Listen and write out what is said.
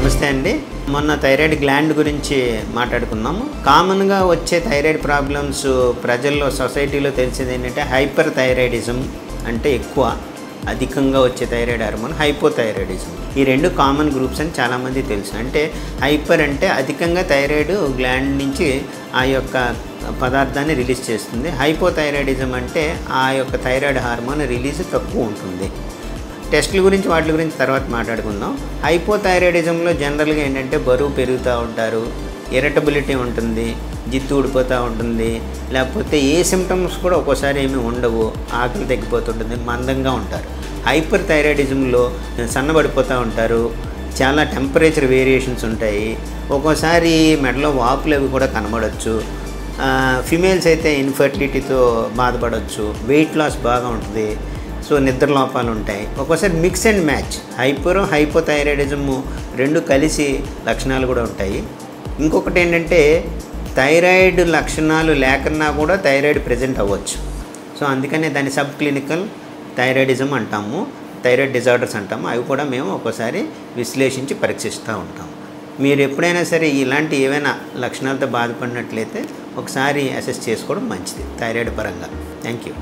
నమస్తే అండి. మొన్న థైరాయిడ్ గ్లాండ్ గురించి మాట్లాడుకున్నాము. కామన్గా వచ్చే థైరాయిడ్ ప్రాబ్లమ్స్ ప్రజల్లో సొసైటీలో తెలిసేది ఏంటంటే హైపర్ థైరాయిడిజం అంటే అధికంగా వచ్చే థైరాయిడ్ హార్మోన్, హైపోథైరాయిడిజం. ఈ రెండు కామన్ గ్రూప్స్ అని చాలామంది తెలుసు. అంటే హైపర్ అంటే అధికంగా థైరాయిడ్ గ్లాండ్ నుంచి ఆ యొక్క పదార్థాన్ని రిలీజ్ చేస్తుంది. హైపోథైరాయిడిజం అంటే ఆ యొక్క థైరాయిడ్ హార్మోన్ రిలీజ్ తక్కువ ఉంటుంది. టెస్టుల గురించి వాటి గురించి తర్వాత మాట్లాడుకుందాం. హైపోథైరాయిడిజంలో జనరల్గా ఏంటంటే బరువు పెరుగుతూ ఉంటారు, ఇరిటబిలిటీ ఉంటుంది, జిత్తు ఊడిపోతూ ఉంటుంది, లేకపోతే ఏ సిమ్టమ్స్ కూడా ఒక్కోసారి ఏమీ ఉండవు, ఆకలి తగ్గిపోతుంటుంది, మందంగా ఉంటారు. హైపర్ థైరాయిడిజంలో సన్నబడిపోతూ ఉంటారు, చాలా టెంపరేచర్ వేరియేషన్స్ ఉంటాయి, ఒక్కోసారి మెడలో వాపులు అవి కూడా కనబడవచ్చు. ఫిమేల్స్ అయితే ఇన్ఫర్టిలిటీతో బాధపడవచ్చు, వెయిట్ లాస్ బాగా ఉంటుంది, సో నిద్ర లోపాలు ఉంటాయి. ఒక్కోసారి మిక్స్ అండ్ మ్యాచ్ హైపోథైరాయిడిజము రెండు కలిసి లక్షణాలు కూడా ఉంటాయి. ఇంకొకటి ఏంటంటే థైరాయిడ్ లక్షణాలు లేకన్నా కూడా థైరాయిడ్ ప్రెజెంట్ అవ్వచ్చు. సో అందుకనే దాన్ని సబ్ క్లినికల్ థైరాయిడిజం అంటాము, థైరాయిడ్ డిజార్డర్స్ అంటాము. అవి కూడా మేము ఒక్కోసారి విశ్లేషించి పరీక్షిస్తూ ఉంటాము. మీరు ఎప్పుడైనా సరే ఇలాంటి ఏవైనా లక్షణాలతో బాధపడినట్లయితే ఒకసారి అసెస్ చేసుకోవడం మంచిది థైరాయిడ్ పరంగా. Thank you.